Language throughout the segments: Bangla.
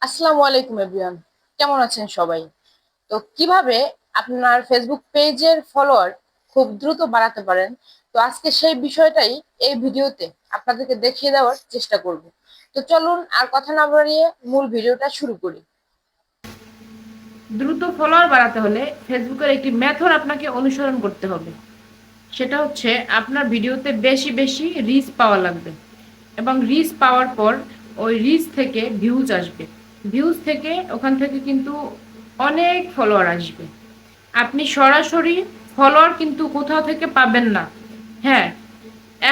আসসালামু আলাইকুম এভরিওয়ান। কেমন আছেন সবাই? তো কিভাবে আপনার ফেসবুক পেজের ফলোয়ার খুব দ্রুত বাড়াতে পারেন, তো আজকে সেই বিষয়টাই এই ভিডিওতে আপনাদেরকে দেখিয়ে দেওয়ার চেষ্টা করব। তো চলুন আর কথা না বাড়িয়ে মূল ভিডিওটা শুরু করি। দ্রুত ফলোয়ার বাড়াতে হলে ফেসবুকের একটি মেথড আপনাকে অনুসরণ করতে হবে। সেটা হচ্ছে আপনার ভিডিওতে বেশি বেশি রিচ পাওয়া লাগবে, এবং রিচ পাওয়ার পর ওই রিচ থেকে ভিউজ আসবে। ভিউজ থেকে ওখান থেকে কিন্তু অনেক ফলোয়ার আসবে। আপনি সরাসরি ফলোয়ার কিন্তু কোথাও থেকে পাবেন না। হ্যাঁ,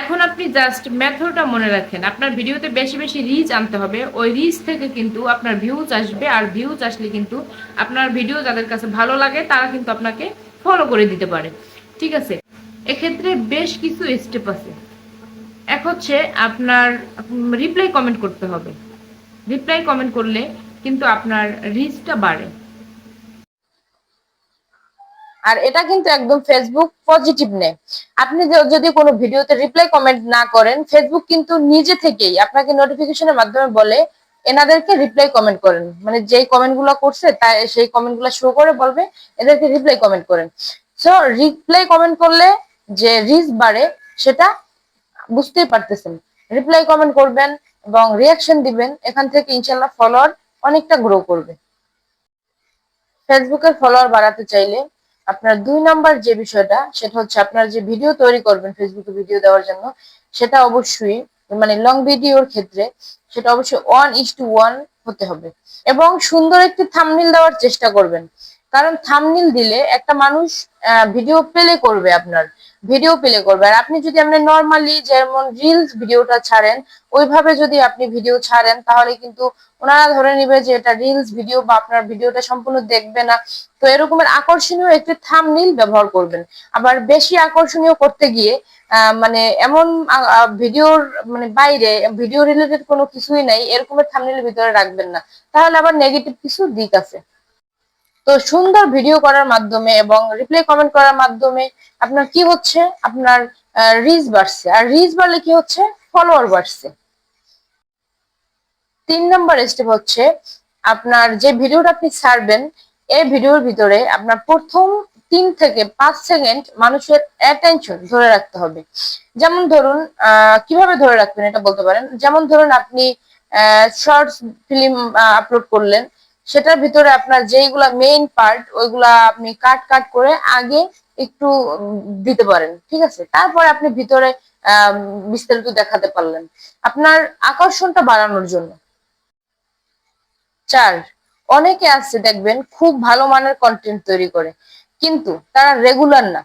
এখন আপনি জাস্ট মেথডটা মনে রাখেন, আপনার ভিডিওতে বেশি বেশি রিচ আনতে হবে, ওই রিচ থেকে কিন্তু আপনার ভিউজ আসবে, আর ভিউজ আসলে কিন্তু আপনার ভিডিও যাদের কাছে ভালো লাগে তারা কিন্তু আপনাকে ফলো করে দিতে পারে। ঠিক আছে, এক্ষেত্রে বেশ কিছু স্টেপ আছে। এক হচ্ছে আপনার রিপ্লাই কমেন্ট করতে হবে। রিপ্লাই কমেন্ট করলে কিন্তু আপনার রিচটা বাড়ে। আর এটা কিন্তু একদম ফেসবুক পজিটিভ নেই। আপনি যদি কোনো ভিডিওতে রিপ্লাই কমেন্ট না করেন, ফেসবুক কিন্তু নিজে থেকেই আপনাকে নোটিফিকেশনের মাধ্যমে বলে এনাদেরকে রিপ্লাই কমেন্ট করেন, মানে যেই কমেন্ট গুলো করছে তাই সেই কমেন্ট গুলো শো করে বলবে এদেরকে রিপ্লাই কমেন্ট করেন। সো রিপ্লাই কমেন্ট করলে যে রিচ বাড়ে সেটা বুঝতেই পারতেছেন। রিপ্লাই কমেন্ট করবেন এবং রিয়াকশন দিবেন, এখান থেকে ইনশাল্লাহ ফলোয়ার অনেকটা গ্রো করবে। ফেসবুকের ফলোয়ার বাড়াতে চাইলে আপনার 2 নাম্বার যে বিষয়টা, সেটা হচ্ছে আপনার যে ভিডিও তৈরি করবেন ফেসবুকে ভিডিও দেওয়ার জন্য, সেটা অবশ্যই মানে লং ভিডিওর ক্ষেত্রে সেটা অবশ্যই 1:1 হতে হবে। এবং সুন্দর একটি থাম্বনেইল দেওয়ার চেষ্টা করবেন, কারণ থাম্বনেইল দিলে একটা মানুষ ভিডিও প্লে করবে, আপনার ভিডিও প্লে করবে। আর আপনি যদি আপনি নর্মালি যেমন রিলস ভিডিওটা ছাড়েন, ওইভাবে যদি আপনি ভিডিও ছাড়েন, তাহলে কিন্তু ওনারা ধরে নিবে যে এটা রিলস ভিডিও বা আপনার ভিডিওটা সম্পূর্ণ দেখবে না। তো এরকমের আকর্ষণীয় একটি থাম্বনেইল ব্যবহার করবেন। আবার বেশি আকর্ষণীয় করতে গিয়ে মানে এমন ভিডিওর মানে বাইরে ভিডিও রিলেটেড কোনো কিছুই নাই এরকমের থাম্বনেইলের ভিতরে রাখবেন না, তাহলে আবার নেগেটিভ কিছু দিক আছে। তো সুন্দর ভিডিও করার মাধ্যমে এবং রিপ্লাই কমেন্ট করার মাধ্যমে আপনার কি হচ্ছে, আপনার রিচ বাড়ছে। আর রিচ বাড়লে কি হচ্ছে, ফলোয়ার বাড়ছে। 3 নাম্বার স্টেপ হচ্ছে আপনার যে ভিডিওটা আপনি ছাড়বেন, এই ভিডিওর ভিতরে আপনার প্রথম 3 থেকে 5 সেকেন্ড মানুষের অ্যাটেনশন ধরে রাখতে হবে। যেমন ধরুন কিভাবে ধরে রাখবেন এটা বলতে পারেন। যেমন ধরুন আপনি শর্টস ফিল্ম আপলোড করলেন, সেটার ভিতরে আপনার যেইগুলা মেইন পার্ট ওইগুলা আপনি কাট কাট করে আগে একটু দিতে পারেন, ঠিক আছে। তারপরে আপনি ভিতরে আহ বিস্তারিত দেখাতে পারলেন আপনার আকর্ষণটা বাড়ানোর জন্য। 4, অনেকে আছে দেখবেন খুব ভালো মানের কন্টেন্ট তৈরি করে, কিন্তু তারা রেগুলার না।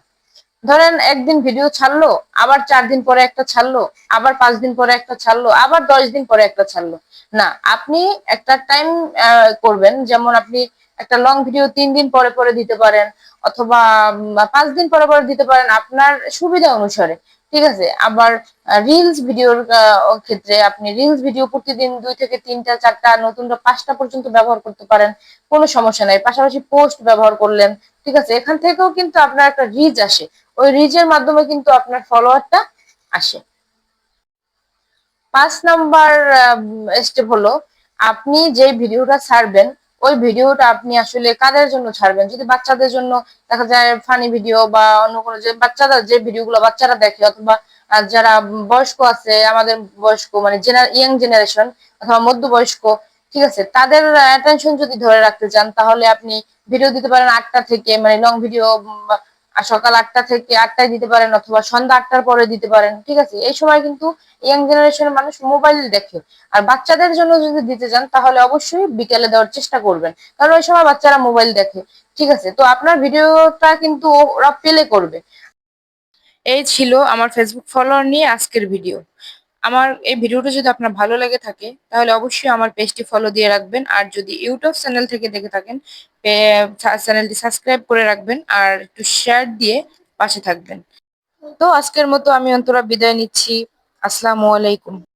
ধরেন একদিন ভিডিও ছাড়লো, আবার 4 দিন পরে একটা ছাড়লো, আবার 5 দিন পরে একটা ছাড়লো, আবার 10 দিন পরে একটা ছাড়লো। না, আপনি একটা টাইম করবেন, যেমন আপনি একটা লং ভিডিও 3 দিন পরে পরে দিতে পারেন, অথবা 5 দিন পরে পরে দিতে পারেন আপনার সুবিধা অনুসারে, ঠিক আছে। আবার রিলস ভিডিওর ক্ষেত্রে আপনি রিলস ভিডিও প্রতিদিন 2 থেকে 3টা 4টা নতুনটা 5টা পর্যন্ত ব্যবহার করতে পারেন, কোনো সমস্যা নাই। পাশাপাশি পোস্ট ব্যবহার করলেন, ঠিক আছে। এখান থেকেও কিন্তু আপনার একটা রিচ আসে, ওই রিচের মাধ্যমে কিন্তু আপনার ফলোয়ারটা আসে। 5 নাম্বার স্টেপ হলো আপনি যে ভিডিওটা ছাড়বেন, ওই ভিডিওটা আপনি আসলে কাদের জন্য ছাড়বেন। যদি বাচ্চাদের জন্য, দেখা যায় ফানি ভিডিও বা অন্য কোনো, যে বাচ্চারা যে ভিডিওগুলো বাচ্চারা দেখে, অথবা যারা বয়স্ক আছে, আমাদের বয়স্ক মানে ইয়াং জেনারেশন অথবা মধ্যবয়স্ক, ঠিক আছে, তাদের অ্যাটেনশন যদি ধরে রাখতে চান, তাহলে আপনি ভিডিও দিতে পারেন 8টা থেকে, মানে লং ভিডিও সকাল 8টা থেকে 8টায় দিতে পারেন, অথবা সন্ধ্যা 8টার পরে দিতে পারেন, ঠিক আছে। এই সময় কিন্তু ইয়াং জেনারেশনের মানুষ মোবাইল দেখে। আর বাচ্চাদের জন্য যদি দিতে চান, তাহলে অবশ্যই বিকেলে দেওয়ার চেষ্টা করবেন, কারণ ওই সময় বাচ্চারা মোবাইল দেখে, ঠিক আছে। তো আপনার ভিডিওটা কিন্তু ওরা প্লে করবে। এই ছিল আমার ফেসবুক ফলোয়ার নিয়ে আজকের ভিডিও। আমার এই ভিডিওটা যদি আপনার ভালো লেগে থাকে, তাহলে অবশ্যই আমার পেজটি ফলো দিয়ে রাখবেন। আর যদি ইউটিউব চ্যানেল থেকে দেখে থাকেন, চ্যানেলটি সাবস্ক্রাইব করে রাখবেন আর একটু শেয়ার দিয়ে পাশে থাকবেন। তো আজকের মতো আমি অন্তরা বিদায় নিচ্ছি। আসসালামু আলাইকুম।